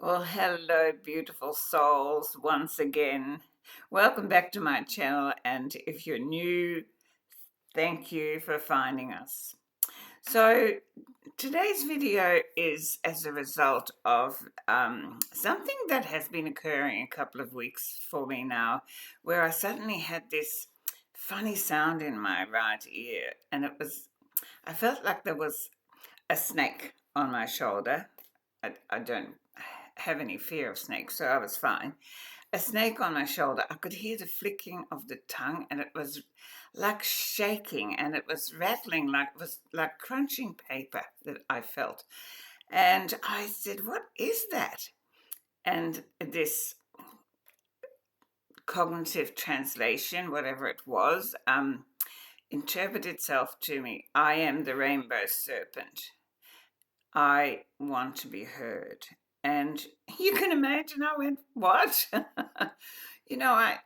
Well, hello, beautiful souls, once again. Welcome back to my channel, and if you're new, thank you for finding us. So, today's video is as a result of something that has been occurring a couple of weeks for me now, where I suddenly had this funny sound in my right ear, and I felt like there was a snake on my shoulder. I don't have any fear of snakes, so I was fine. A snake on my shoulder. I could hear the flicking of the tongue, and it was like shaking, and it was rattling, like it was like crunching paper that I felt. And I said, "What is that?" And this cognitive translation, whatever it was, interpreted itself to me. I am the Rainbow Serpent. I want to be heard. And you can imagine, I went, what? I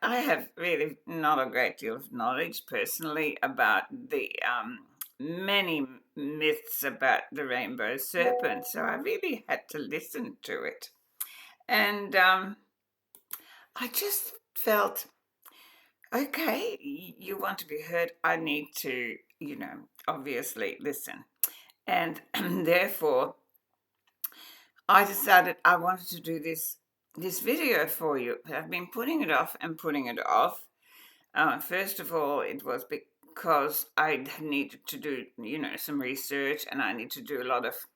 have really not a great deal of knowledge personally about the many myths about the rainbow serpent, so I really had to listen to it. And I just felt, okay, you want to be heard, I need to, obviously listen. And therefore, I decided I wanted to do this video for you. I've been putting it off and putting it off. First of all, it was because I needed to do, some research, and I need to do a lot of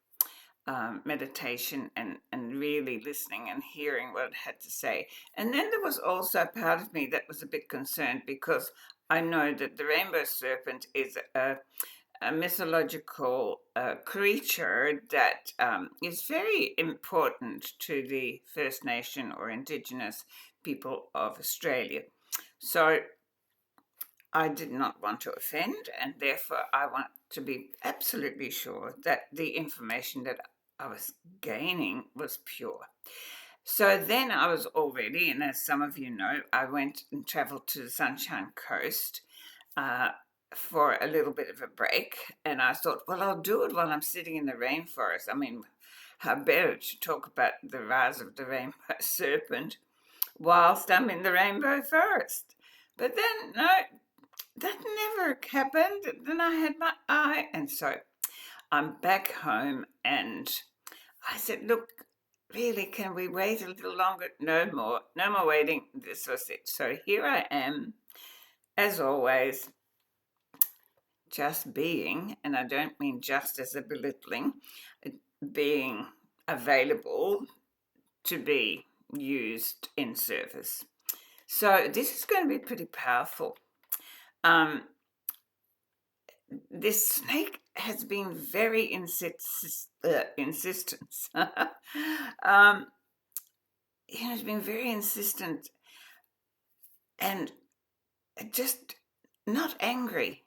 meditation and really listening and hearing what it had to say. And then there was also a part of me that was a bit concerned because I know that the rainbow serpent is a mythological creature that is very important to the First Nation or Indigenous people of Australia. So I did not want to offend, and therefore I want to be absolutely sure that the information that I was gaining was pure. So then I was all ready, and as some of you know, I went and travelled to the Sunshine Coast for a little bit of a break, and I thought, well, I'll do it while I'm sitting in the rainforest. I mean, how better to talk about the rise of the rainbow serpent whilst I'm in the rainbow forest. But then, no, that never happened. Then I had my eye, and so I'm back home, and I said, look, really, can we wait a little longer? No more waiting. This was it. So here I am, as always, just being, and I don't mean just as a belittling, being available to be used in service. So this is going to be pretty powerful. This snake has been very insistent. It's been very insistent and just not angry,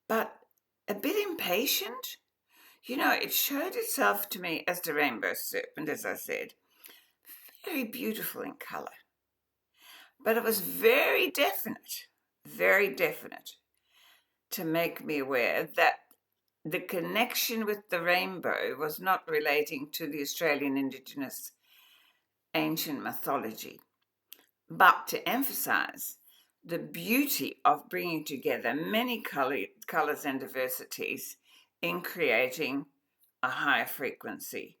but a bit impatient. It showed itself to me as the rainbow serpent, as I said, very beautiful in colour. But it was very definite to make me aware that the connection with the rainbow was not relating to the Australian Indigenous ancient mythology, but to emphasize the beauty of bringing together many colours and diversities in creating a higher frequency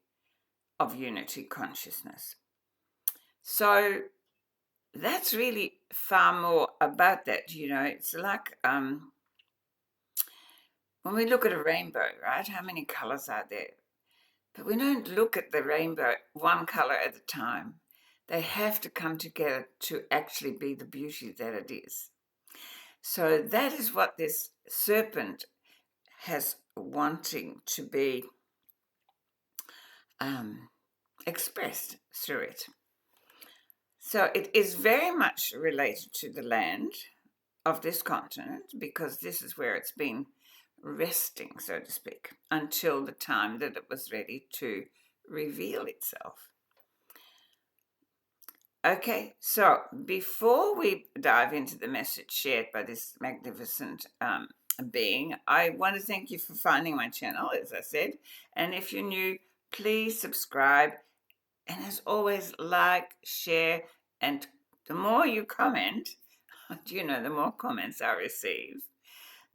of unity consciousness. So that's really far more about that. It's like when we look at a rainbow, right? How many colours are there? But we don't look at the rainbow one colour at a time. They have to come together to actually be the beauty that it is. So that is what this serpent has wanting to be expressed through it. So it is very much related to the land of this continent because this is where it's been resting, so to speak, until the time that it was ready to reveal itself. Okay, so before we dive into the message shared by this magnificent being, I want to thank you for finding my channel, as I said. And if you're new, please subscribe And as always, like, share, and the more you comment, the more comments I receive,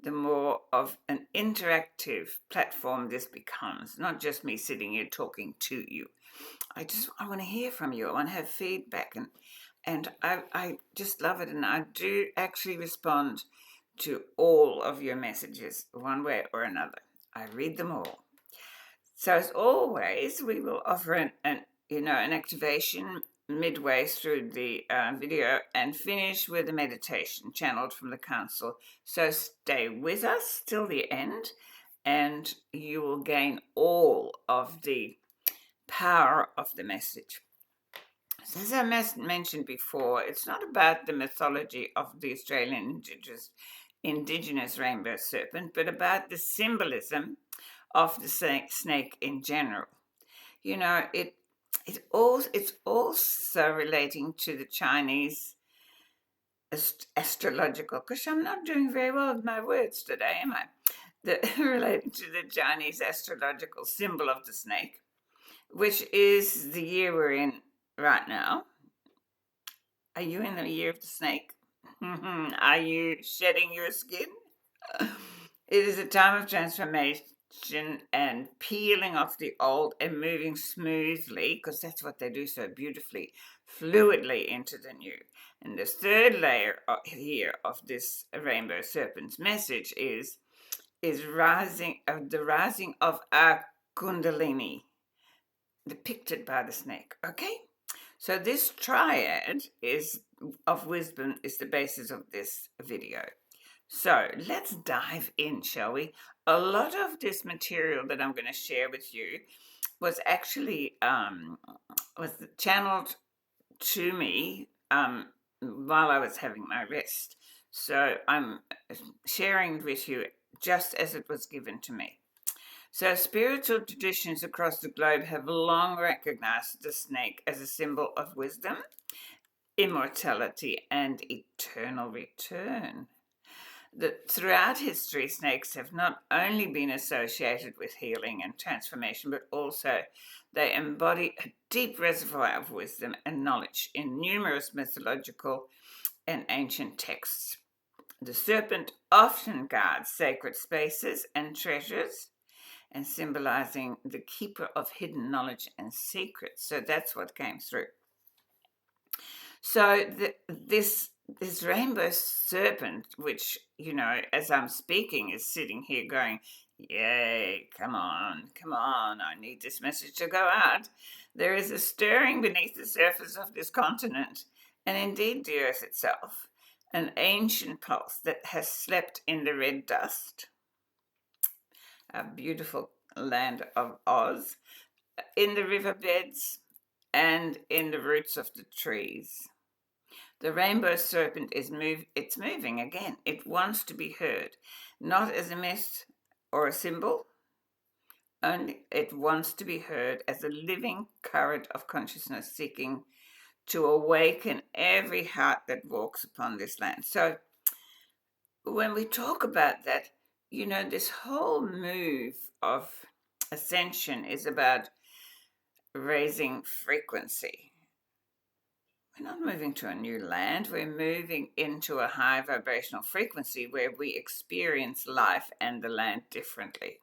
the more of an interactive platform this becomes, not just me sitting here talking to you. I want to hear from you. I want to have feedback, and I just love it, and I do actually respond to all of your messages one way or another. I read them all. So as always, we will offer an activation midway through the video and finish with a meditation channeled from the council. So stay with us till the end, and you will gain all of the power of the message. So as I mentioned before, it's not about the mythology of the Australian indigenous rainbow serpent, but about the symbolism of the snake in general. It's also relating to the Chinese astrological, because I'm not doing very well with my words today, am I? Relating to the Chinese astrological symbol of the snake, which is the year we're in right now. Are you in the year of the snake? Are you shedding your skin? It is a time of transformation and peeling off the old and moving smoothly, because that's what they do so beautifully, fluidly into the new. And the third layer here of this rainbow serpent's message is the rising of our kundalini, depicted by the snake. Okay, so this triad of wisdom is the basis of this video. So let's dive in, shall we? A lot of this material that I'm going to share with you was actually was channeled to me while I was having my rest. So I'm sharing with you just as it was given to me. So spiritual traditions across the globe have long recognized the snake as a symbol of wisdom, immortality, and eternal return. Throughout history, snakes have not only been associated with healing and transformation, but also they embody a deep reservoir of wisdom and knowledge in numerous mythological and ancient texts. The serpent often guards sacred spaces and treasures, and symbolizing the keeper of hidden knowledge and secrets. So that's what came through. So this rainbow serpent, which, as I'm speaking, is sitting here going, yay, come on, I need this message to go out. There is a stirring beneath the surface of this continent, and indeed the earth itself, an ancient pulse that has slept in the red dust, a beautiful land of Oz, in the riverbeds, and in the roots of the trees. The rainbow serpent it's moving again. It wants to be heard, not as a myth or a symbol, only it wants to be heard as a living current of consciousness seeking to awaken every heart that walks upon this land. So when we talk about that, this whole move of ascension is about raising frequency. We're not moving to a new land, we're moving into a high vibrational frequency where we experience life and the land differently.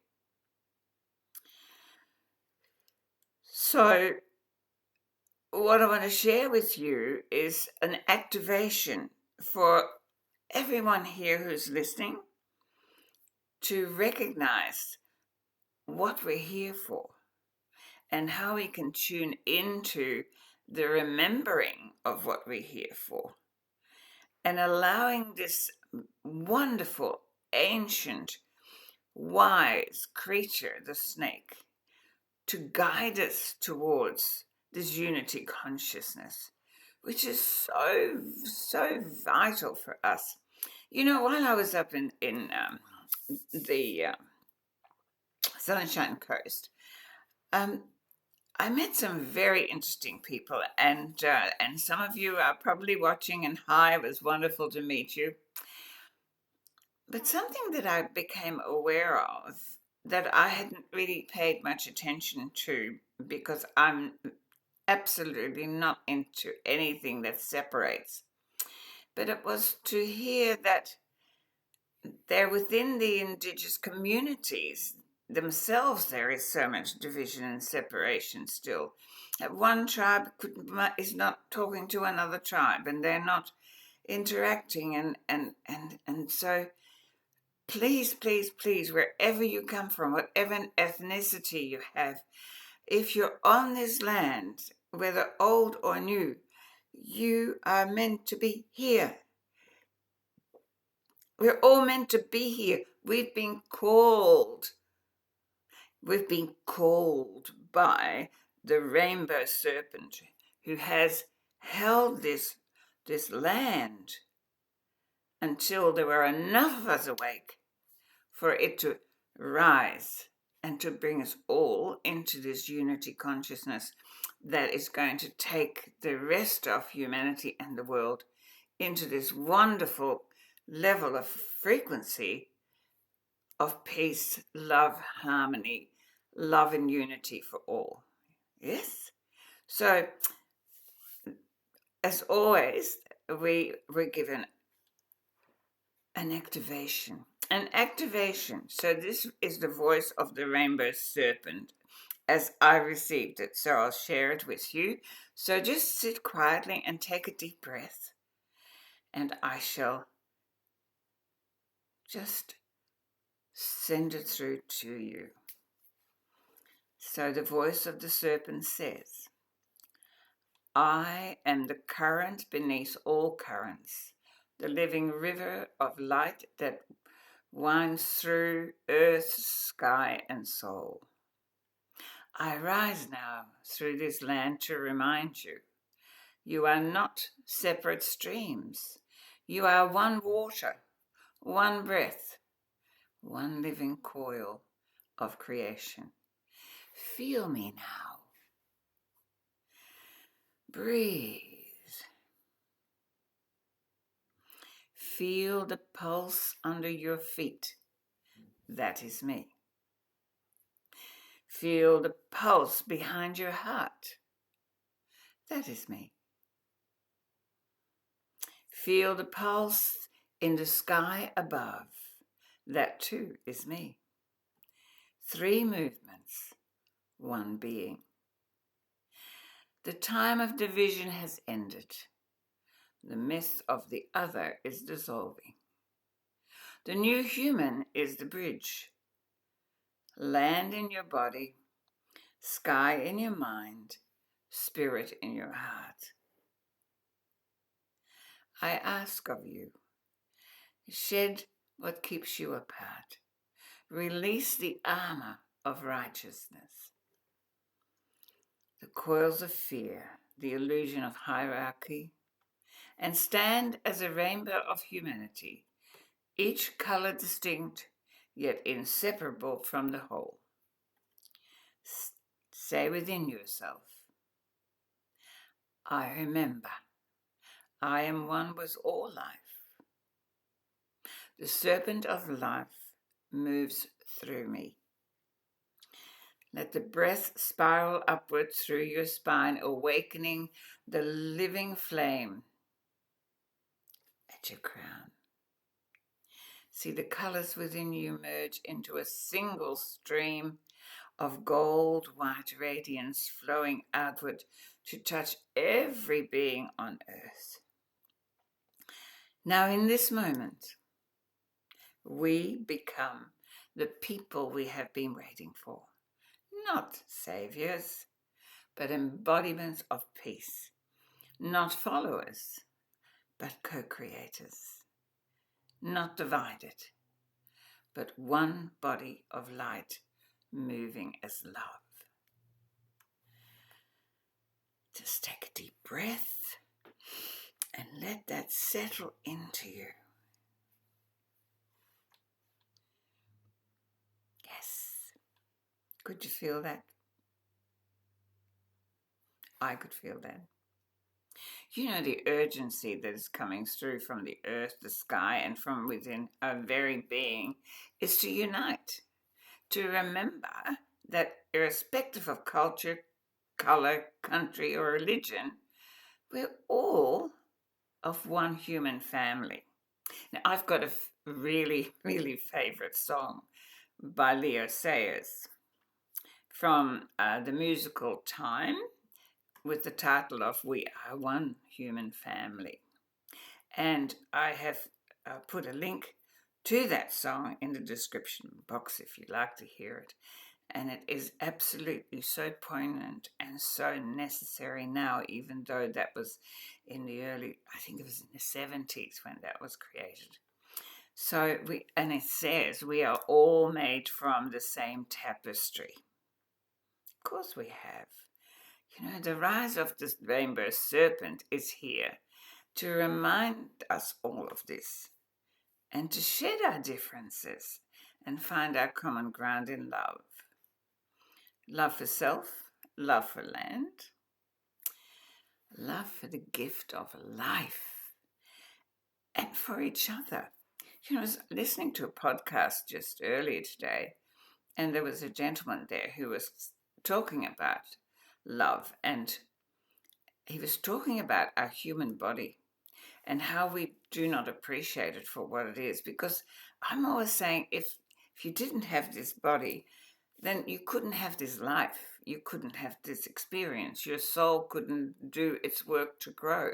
So, what I want to share with you is an activation for everyone here who's listening to recognize what we're here for and how we can tune into the remembering of what we're here for, and allowing this wonderful, ancient, wise creature, the snake, to guide us towards this unity consciousness, which is so, so vital for us. While I was up in the Sunshine Coast, I met some very interesting people, and some of you are probably watching, and hi, it was wonderful to meet you. But something that I became aware of that I hadn't really paid much attention to, because I'm absolutely not into anything that separates. But it was to hear that there within the indigenous communities themselves there is so much division and separation still. That one tribe is not talking to another tribe, and they're not interacting, and so please, please, please, wherever you come from, whatever ethnicity you have, if you're on this land, whether old or new, you are meant to be here. We're all meant to be here. We've been called. We've been called by the Rainbow Serpent, who has held this land until there were enough of us awake for it to rise and to bring us all into this unity consciousness that is going to take the rest of humanity and the world into this wonderful level of frequency of peace, love, harmony, love and unity for all. Yes? So, as always, we're given an activation. An activation. So this is the voice of the Rainbow Serpent as I received it. So I'll share it with you. So just sit quietly and take a deep breath. And I shall just send it through to you. So the voice of the serpent says, I am the current beneath all currents, the living river of light that winds through earth, sky, and soul. I rise now through this land to remind you, you are not separate streams. You are one water, one breath, one living coil of creation. Feel me now. Breathe. Feel the pulse under your feet. That is me. Feel the pulse behind your heart. That is me. Feel the pulse in the sky above. That too is me. 3 movements, 1 being. The time of division has ended. The myth of the other is dissolving. The new human is the bridge. Land in your body, sky in your mind, spirit in your heart. I ask of you, shed what keeps you apart. Release the armor of righteousness. The coils of fear, the illusion of hierarchy, and stand as a rainbow of humanity, each color distinct, yet inseparable from the whole. Say within yourself, I remember, I am one with all life. The serpent of life moves through me. Let the breath spiral upward through your spine, awakening the living flame at your crown. See the colors within you merge into a single stream of gold white radiance flowing outward to touch every being on earth. Now in this moment, we become the people we have been waiting for. Not saviors, but embodiments of peace. Not followers, but co-creators. Not divided, but one body of light moving as love. Just take a deep breath and let that settle into you. Yes. Could you feel that? I could feel that. You know, the urgency that is coming through from the earth, the sky, and from within our very being is to unite, to remember that irrespective of culture, colour, country, or religion. We're all of one human family. Now, I've got a really, really favourite song by Leo Sayers from the musical Time with the title of We Are One Human Family. And I have put a link to that song in the description box if you'd like to hear it. And it is absolutely so poignant and so necessary now, even though that was in the early, I think it was in the 70s when that was created. So and it says we are all made from the same tapestry. Of course we have. You know, the rise of this rainbow serpent is here to remind us all of this and to shed our differences and find our common ground in love. Love for self, love for land, love for the gift of life, and for each other. You know, I was listening to a podcast just earlier today, and there was a gentleman there who was talking about love, and he was talking about our human body and how we do not appreciate it for what it is. Because I'm always saying, if you didn't have this body, then you couldn't have this life. You couldn't have this experience. Your soul couldn't do its work to grow.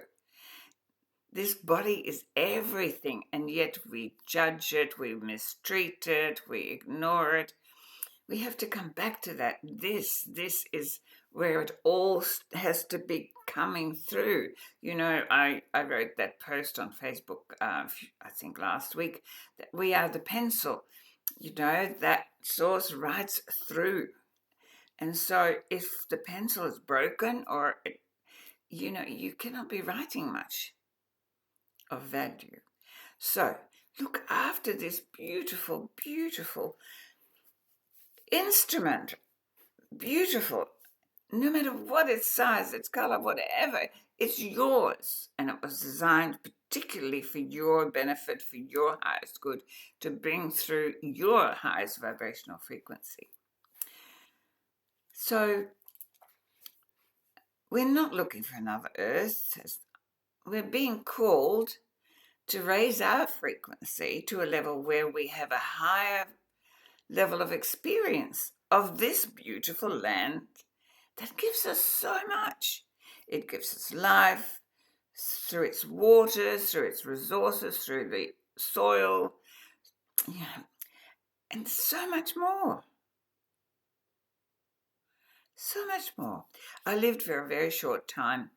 This body is everything, and yet we judge it, we mistreat it, we ignore it. We have to come back to that. This is where it all has to be coming through. You know, I wrote that post on Facebook, I think last week, that we are the pencil. You know, that source writes through. And so if the pencil is broken or, you cannot be writing much of value. So look after this beautiful, beautiful instrument. Beautiful. No matter what its size, its color, whatever, it's yours. And it was designed particularly for your benefit, for your highest good, to bring through your highest vibrational frequency. So we're not looking for another earth. We're being called to raise our frequency to a level where we have a higher level of experience of this beautiful land that gives us so much. It gives us life through its waters, through its resources, through the soil, and so much more. So much more. I lived for a very short time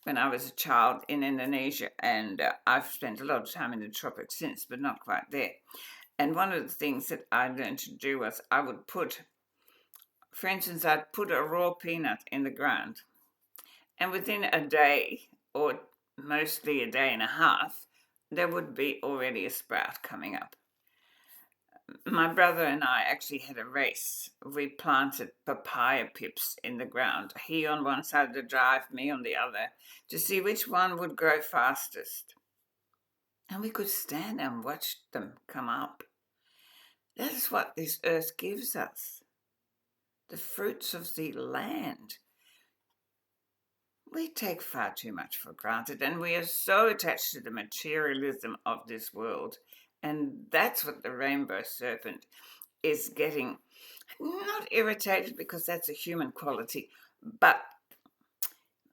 when I was a child in Indonesia, and I've spent a lot of time in the tropics since, but not quite there. And one of the things that I learned to do was I would put, for instance, I'd put a raw peanut in the ground, and within a day, or mostly a day and a half, there would be already a sprout coming up. My brother and I actually had a race. We planted papaya pips in the ground, he on one side of the drive, me on the other, to see which one would grow fastest. And we could stand and watch them come up. That is what this earth gives us. The fruits of the land. We take far too much for granted, and we are so attached to the materialism of this world. And that's what the Rainbow Serpent is getting, not irritated because that's a human quality, but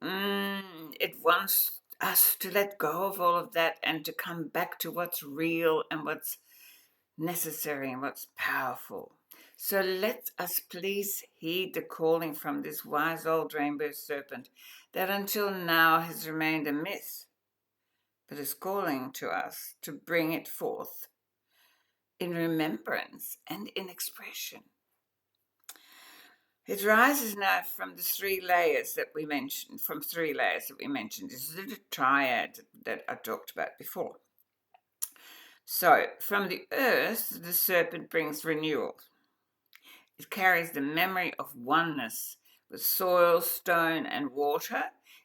it wants us to let go of all of that and to come back to what's real and what's necessary and what's powerful. So let us please heed the calling from this wise old Rainbow Serpent that until now has remained a myth, but is calling to us to bring it forth in remembrance and in expression. It rises now from the three layers that we mentioned, This is the triad that I talked about before. So, from the earth, the serpent brings renewal. It carries the memory of oneness with soil, stone, and water.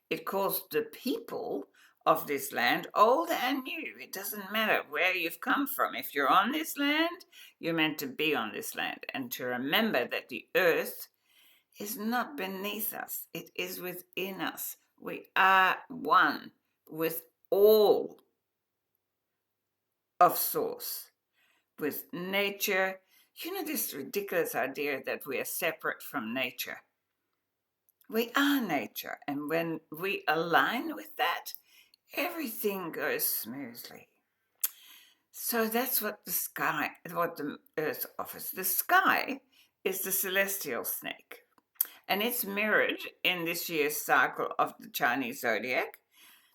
It calls the people of this land old and new. It doesn't matter where you've come from. If you're on this land, you're meant to be on this land. And to remember that the earth is not beneath us, it is within us. We are one with all of Source, with nature. You know, this ridiculous idea that we are separate from nature. We are nature, and when we align with that, everything goes smoothly. So that's what the earth offers. The sky is the celestial snake, and it's mirrored in this year's cycle of the Chinese zodiac.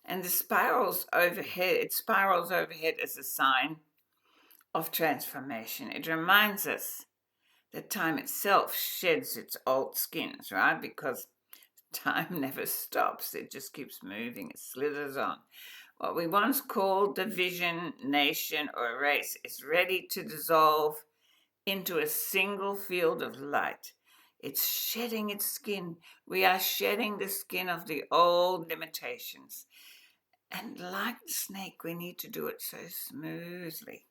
And it spirals overhead as a sign of transformation. It reminds us that time itself sheds its old skins, right? Because time never stops, it just keeps moving, it slithers on. What we once called division, nation, or race is ready to dissolve into a single field of light. It's shedding its skin. We are shedding the skin of the old limitations. And like the snake, we need to do it so smoothly.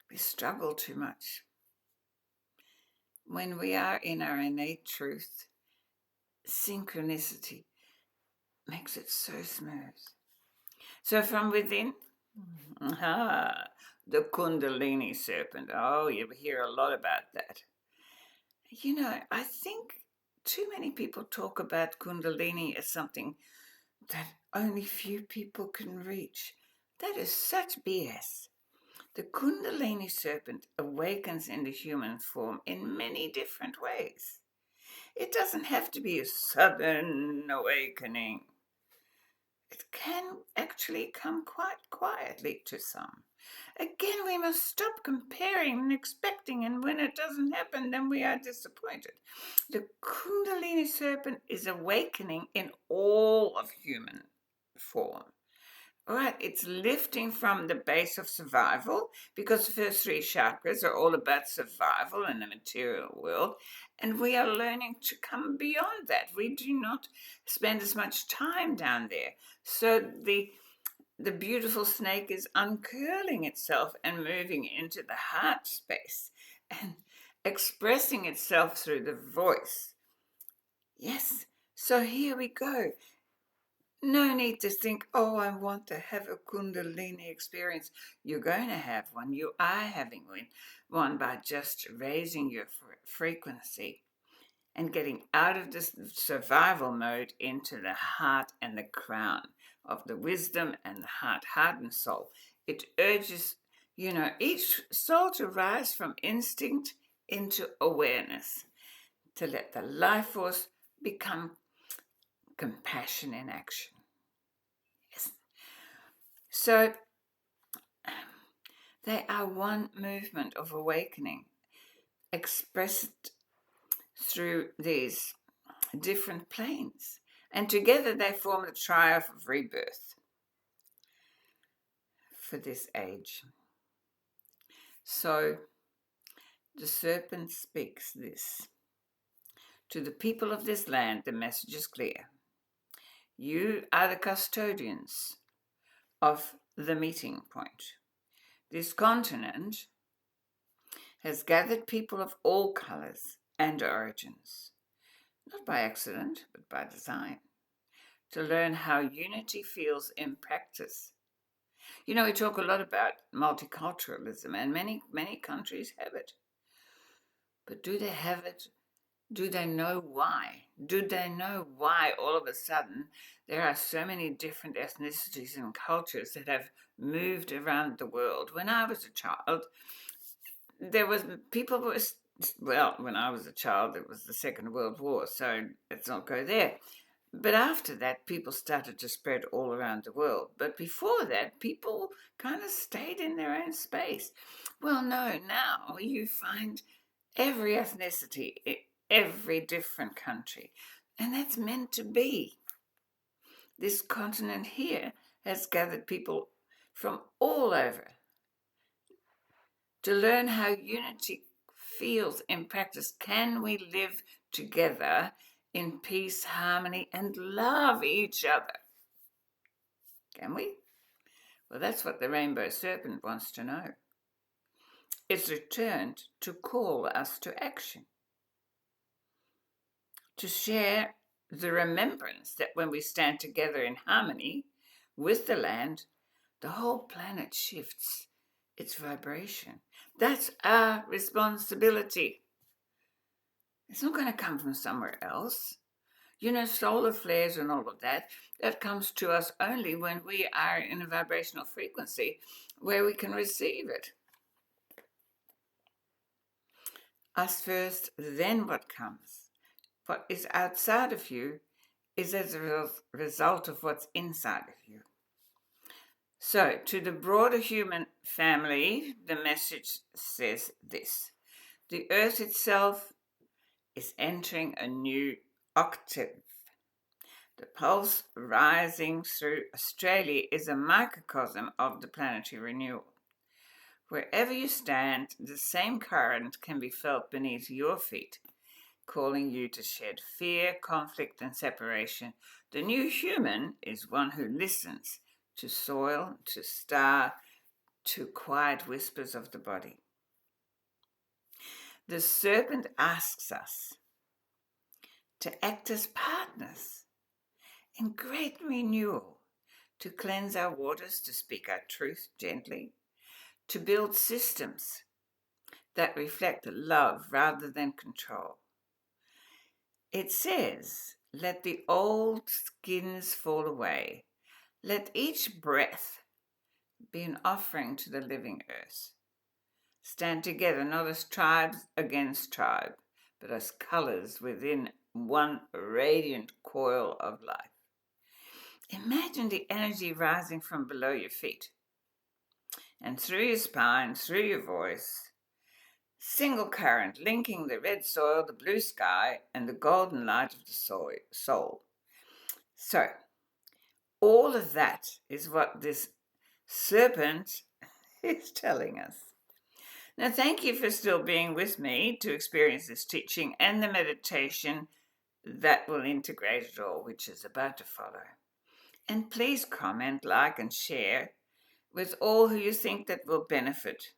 We struggle too much. When we are in our innate truth, synchronicity makes it so smooth. So from within, the kundalini serpent. Oh, you hear a lot about that. You know, I think too many people talk about kundalini as something that only few people can reach. That is such BS. The kundalini serpent awakens in the human form in many different ways. It doesn't have to be a sudden awakening. It can actually come quite quietly to some. Again, we must stop comparing and expecting, and when it doesn't happen, then we are disappointed. The Kundalini serpent is awakening in all of human form. All right, it's lifting from the base of survival, because the first three chakras are all about survival in the material world, and we are learning to come beyond that. We do not spend as much time down there. So the beautiful snake is uncurling itself and moving into the heart space and expressing itself through the voice. Yes, so here we go. No need to think, oh, I want to have a Kundalini experience. You're going to have one. You are having one by just raising your frequency and getting out of this survival mode into the heart and the crown of the wisdom and the heart and soul. It urges, each soul to rise from instinct into awareness, to let the life force become compassion in action. Yes. So they are one movement of awakening, expressed through these different planes. And together they form the triumph of rebirth for this age. So the serpent speaks this. To the people of this land, the message is clear. You are the custodians of the meeting point. This continent has gathered people of all colours and origins, not by accident, but by design, to learn how unity feels in practice. You know, we talk a lot about multiculturalism, and many countries have it. But do they have it? Do they know why? Do they know why all of a sudden there are so many different ethnicities and cultures that have moved around the world? When I was a child, there was when I was a child, it was the Second World War, so let's not go there. But after that, people started to spread all around the world. But before that, people kind of stayed in their own space. Well, no, now you find every ethnicity, every different country. And that's meant to be. This continent here has gathered people from all over to learn how unity feels in practice. Can we live together in peace, harmony, and love each other? Can we? Well, that's what the Rainbow Serpent wants to know. It's returned to call us to action. to share the remembrance that when we stand together in harmony with the land, the whole planet shifts its vibration. That's our responsibility. It's not going to come from somewhere else. You know, solar flares and all of that, that comes to us only when we are in a vibrational frequency where we can receive it. Us first, then what comes. What is outside of you is as a result of what's inside of you. So, to the broader human family, the message says this: the earth itself is entering a new octave. The pulse rising through Australia is a microcosm of the planetary renewal. Wherever you stand, the same current can be felt beneath your feet, calling you to shed fear, conflict, and separation. The new human is one who listens to soil, to star, to quiet whispers of the body. The serpent asks us to act as partners in great renewal, to cleanse our waters, to speak our truth gently, to build systems that reflect love rather than control. It says, let the old skins fall away. Let each breath be an offering to the living earth. Stand together, not as tribes against tribe, but as colors within one radiant coil of life. Imagine the energy rising from below your feet and through your spine, through your voice. Single current linking the red soil, the blue sky, and the golden light of the soul. So, all of that is what this serpent is telling us. Now, thank you for still being with me to experience this teaching and the meditation that will integrate it all, which is about to follow. And please comment, like, and share with all who you think that will benefit.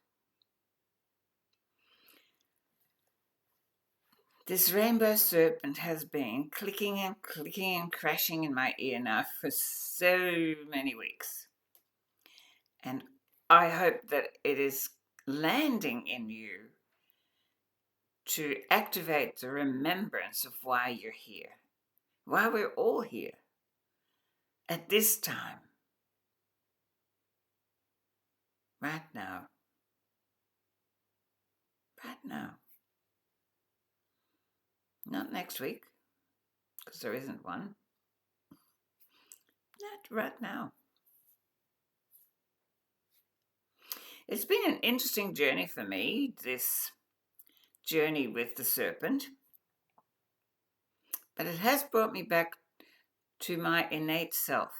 This rainbow serpent has been clicking and crashing in my ear now for so many weeks. And I hope that it is landing in you to activate the remembrance of why you're here, why we're all here at this time, right now, right now. Not next week, because there isn't one. Not right now. It's been an interesting journey for me, this journey with the serpent, but it has brought me back to my innate self.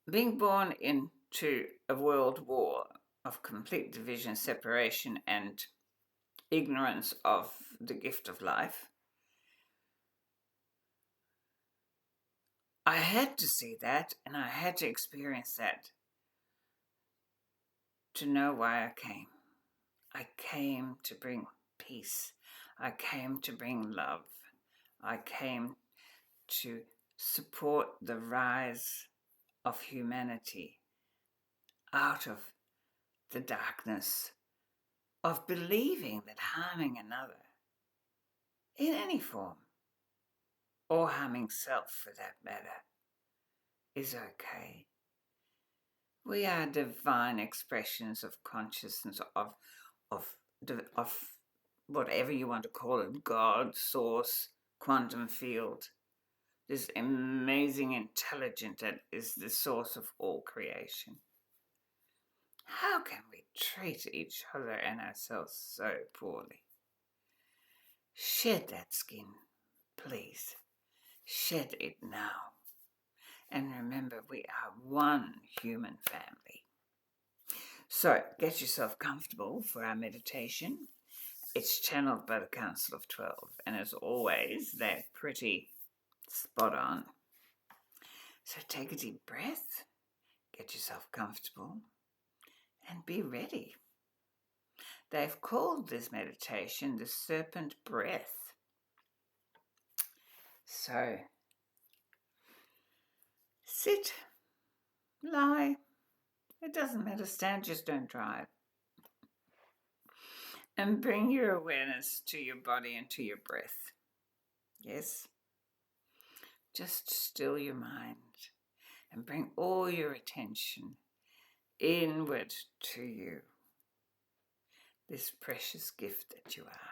Being born into a world war of complete division, separation, and ignorance of the gift of life, I had to see that and I had to experience that to know why I came. I came to bring peace. I came to bring love. I came to support the rise of humanity out of the darkness of believing that harming another in any form, or harming self for that matter, is okay. We are divine expressions of consciousness, of whatever you want to call it, God, source, quantum field, this amazing intelligence that is the source of all creation. How can we treat each other and ourselves so poorly? Shed that skin, please. Shed it now. And remember, we are one human family. So, get yourself comfortable for our meditation. It's channeled by the Council of 12, and as always, they're pretty spot on. So take a deep breath, get yourself comfortable, and be ready. They've called this meditation the serpent breath. So, sit, lie, it doesn't matter, stand, just don't drive. And bring your awareness to your body and to your breath. Yes? Just still your mind and bring all your attention inward to you, this precious gift that you are.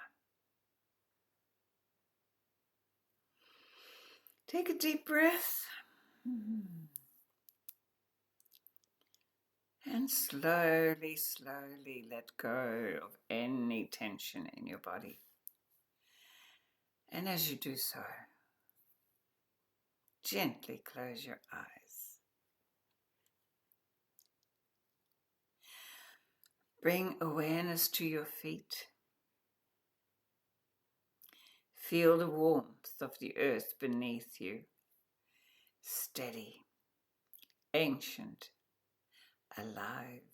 Take a deep breath and slowly, slowly let go of any tension in your body. And as you do so, gently close your eyes. Bring awareness to your feet. Feel the warmth of the earth beneath you, steady, ancient, alive.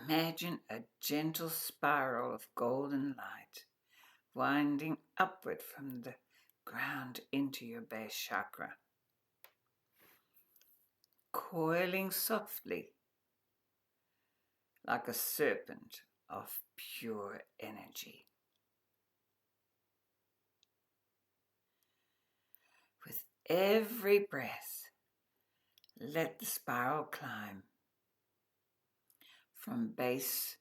Imagine a gentle spiral of golden light winding upward from the ground into your base chakra, coiling softly like a serpent of pure energy. With every breath, let the spiral climb from base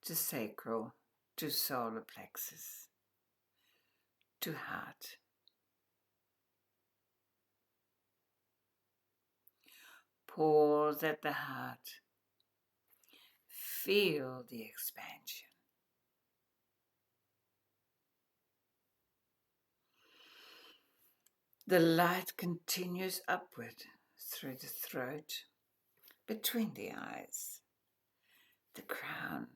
to sacral to solar plexus to heart. Pause at the heart. Feel the expansion. The light continues upward through the throat, between the eyes, the crown.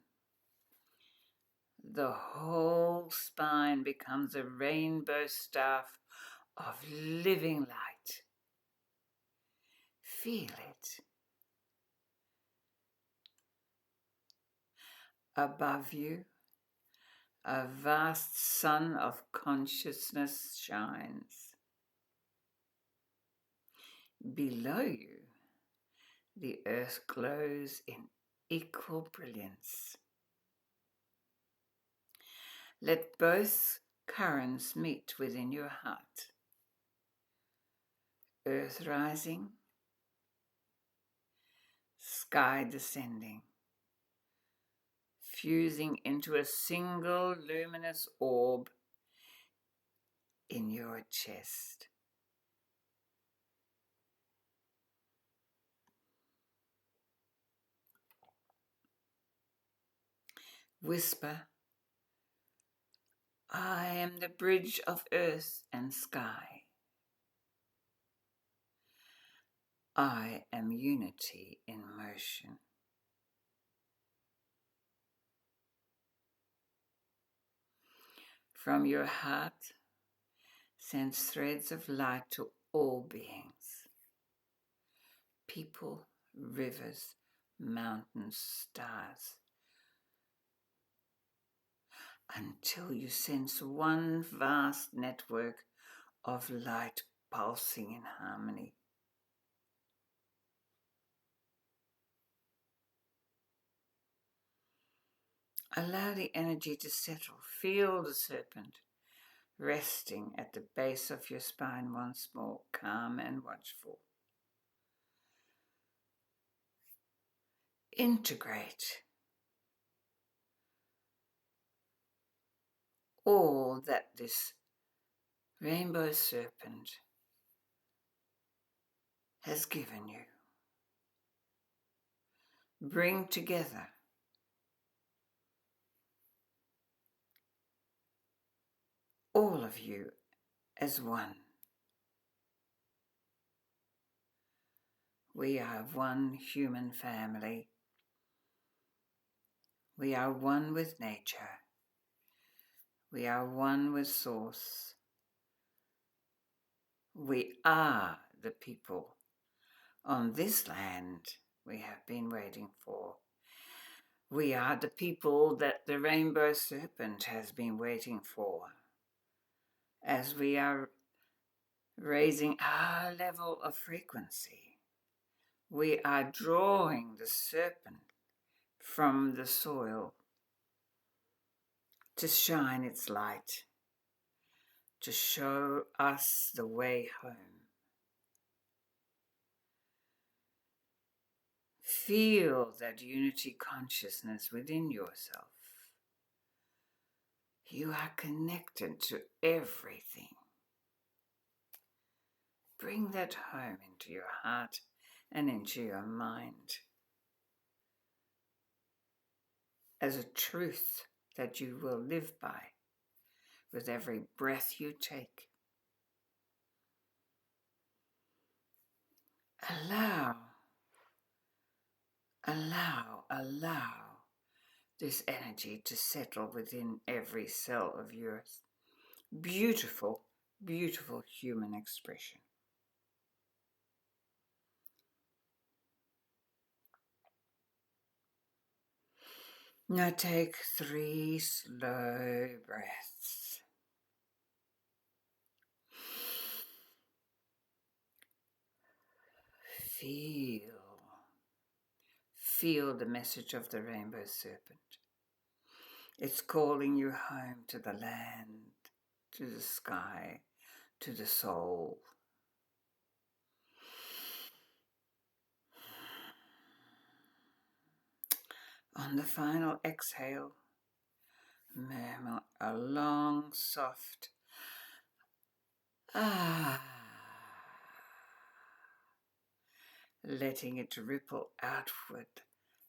The whole spine becomes a rainbow staff of living light. Feel it. Above you, a vast sun of consciousness shines. Below you, the earth glows in equal brilliance. Let both currents meet within your heart. Earth rising, sky descending, fusing into a single luminous orb in your chest. Whisper, I am the bridge of earth and sky. I am unity in motion. From your heart, sends threads of light to all beings. People, rivers, mountains, stars. Until you sense one vast network of light pulsing in harmony. Allow the energy to settle. Feel the serpent resting at the base of your spine once more, calm and watchful. Integrate all that this rainbow serpent has given you. Bring together all of you as one. We are one human family. We are one with nature. We are one with Source. We are the people on this land we have been waiting for. We are the people that the Rainbow Serpent has been waiting for. as we are raising our level of frequency, we are drawing the serpent from the soil to shine its light, to show us the way home. Feel that unity consciousness within yourself. You are connected to everything. Bring that home into your heart and into your mind as a truth that you will live by with every breath you take. Allow this energy to settle within every cell of your beautiful, beautiful human expression. Now take 3 slow breaths. Feel the message of the Rainbow Serpent. It's calling you home to the land, to the sky, to the soul. On the final exhale, murmur a long, soft ah, letting it ripple outward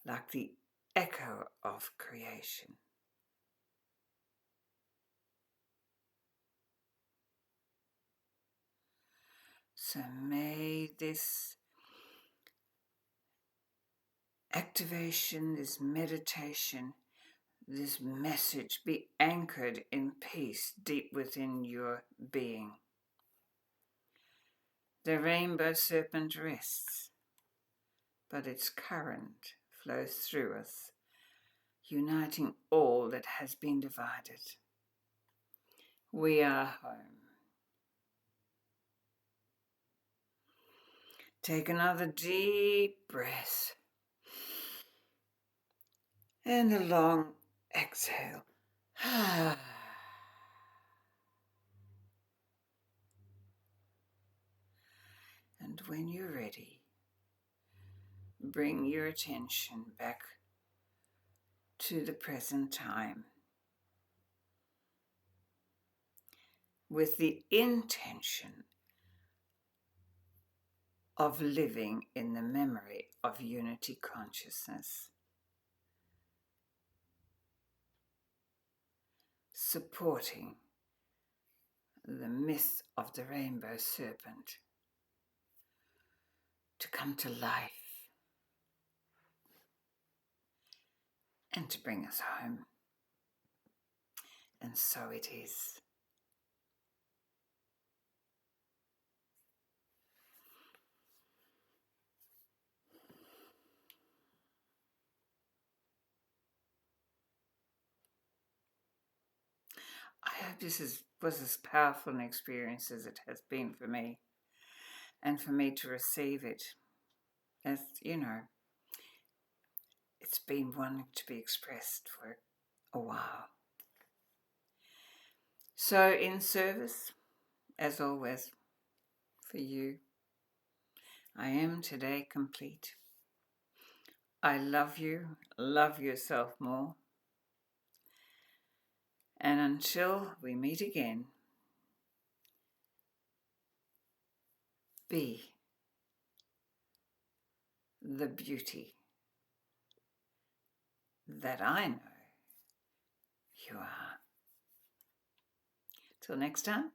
like the echo of creation. So may this activation, this meditation, this message be anchored in peace deep within your being. The Rainbow Serpent rests, but its current flows through us, uniting all that has been divided. We are home. Take another deep breath and a long exhale. And when you're ready, bring your attention back to the present time with the intention of living in the memory of unity consciousness, supporting the myth of the Rainbow Serpent to come to life and to bring us home. And so it is. I hope this was as powerful an experience as it has been for me, and for me to receive it, as you know, it's been wanting to be expressed for a while. So in service, as always, for you, I am today complete. I love you, love yourself more. And until we meet again, be the beauty that I know you are. Till next time.